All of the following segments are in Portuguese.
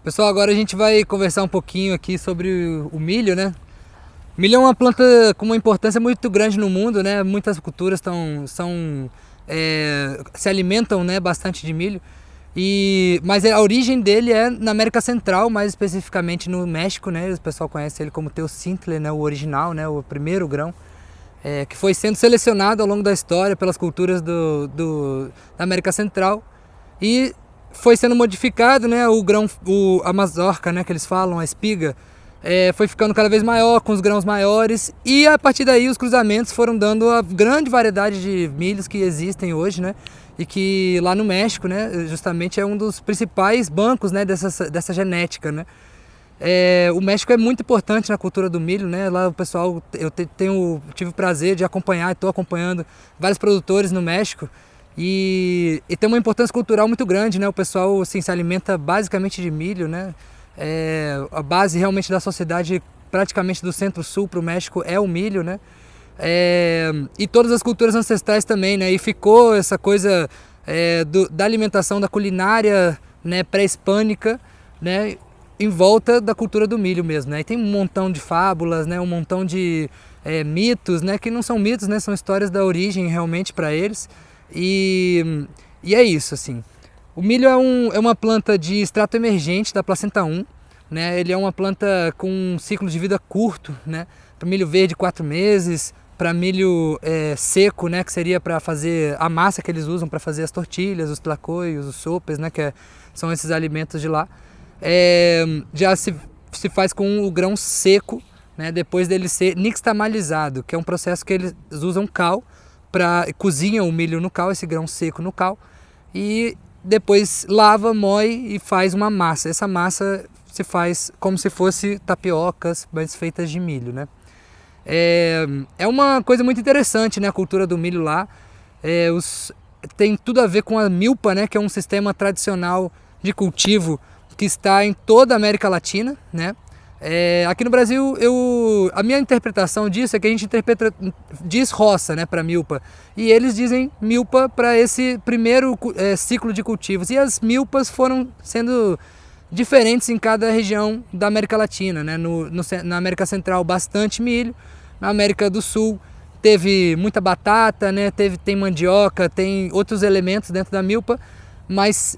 Pessoal, agora a gente vai conversar um pouquinho aqui sobre o milho, né? O milho é uma planta com uma importância muito grande no mundo, né? Muitas culturas se alimentam, né, bastante de milho. Mas a origem dele é na América Central, mais especificamente no México, né? O pessoal conhece ele como Teocintli, né? O original, né? O primeiro grão, que foi sendo selecionado ao longo da história pelas culturas da América Central e foi sendo modificado, né? A mazorca, né? Que eles falam, a espiga, foi ficando cada vez maior, com os grãos maiores, e a partir daí os cruzamentos foram dando a grande variedade de milhos que existem hoje, né? E que lá no México, né, justamente é um dos principais bancos, né, dessa genética, né? O México é muito importante na cultura do milho, né? Lá o pessoal, tive o prazer de acompanhar e estou acompanhando vários produtores no México e tem uma importância cultural muito grande, né? O pessoal assim, se alimenta basicamente de milho, né? A base realmente da sociedade, praticamente do centro-sul para o México, é o milho, né? E todas as culturas ancestrais também, né? E ficou essa coisa da alimentação, da culinária, né, pré-hispânica, né, em volta da cultura do milho mesmo, né? E tem um montão de fábulas, né, um montão de mitos, né, que não são mitos, né, são histórias da origem realmente para eles. E é isso, assim. O milho é uma planta de extrato emergente da placenta 1, né? Ele é uma planta com um ciclo de vida curto, né? Para milho verde 4 meses, para milho seco, né? Que seria para fazer a massa que eles usam para fazer as tortilhas, os tlacoyos, os sopes, né? São esses alimentos de lá. Já se faz com o grão seco, né? Depois dele ser nixtamalizado, que é um processo que eles usam cal, cozinham o milho no cal, esse grão seco no cal, e depois lava, moe e faz uma massa. Essa massa se faz como se fosse tapiocas, mas feitas de milho, né? É uma coisa muito interessante, né? A cultura do milho lá. Tem tudo a ver com a milpa, né? Que é um sistema tradicional de cultivo que está em toda a América Latina, né? Aqui no Brasil, a minha interpretação disso é que a gente diz roça, né, para milpa, e eles dizem milpa para esse primeiro ciclo de cultivos, e as milpas foram sendo diferentes em cada região da América Latina, né? Na América Central, bastante milho. Na América do Sul teve muita batata, né? Tem mandioca, tem outros elementos dentro da milpa, mas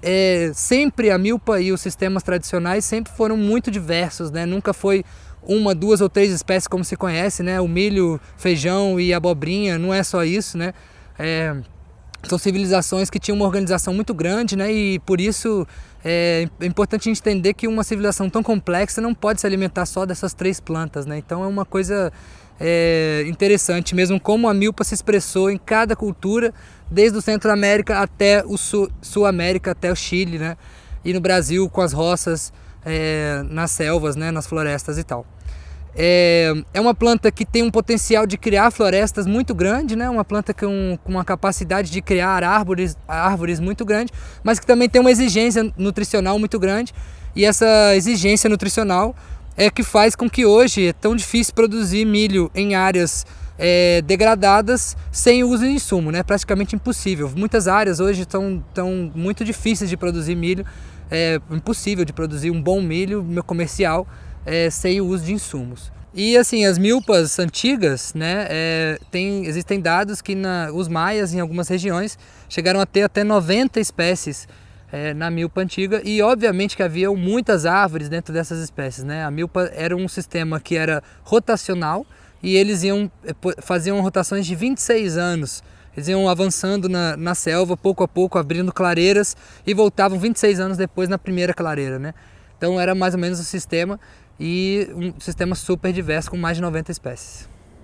sempre a milpa e os sistemas tradicionais sempre foram muito diversos, né? Nunca foi uma, duas ou três espécies como se conhece, né? O milho, feijão e abobrinha, não é só isso, né? São civilizações que tinham uma organização muito grande, né? E por isso é importante a gente entender que uma civilização tão complexa não pode se alimentar só dessas três plantas, né? Então é uma coisa interessante mesmo como a milpa se expressou em cada cultura, desde o Centro-América até o Sul-América, até o Chile, né? E no Brasil com as roças, nas selvas, né? Nas florestas e tal. É uma planta que tem um potencial de criar florestas muito grande, né? Uma planta com uma capacidade de criar árvores muito grande, mas que também tem uma exigência nutricional muito grande. E essa exigência nutricional é que faz com que hoje é tão difícil produzir milho em áreas degradadas sem uso de insumo, né? Praticamente impossível. Muitas áreas hoje estão muito difíceis de produzir milho, é impossível de produzir um bom milho comercial sem o uso de insumos. E assim, as milpas antigas, né, existem dados que os maias em algumas regiões chegaram a ter até 90 espécies na milpa antiga, e obviamente que havia muitas árvores dentro dessas espécies, né? A milpa era um sistema que era rotacional e eles faziam rotações de 26 anos. Eles iam avançando na selva, pouco a pouco, abrindo clareiras, e voltavam 26 anos depois na primeira clareira, né? Então era mais ou menos o sistema, e um sistema super diverso com mais de 90 espécies.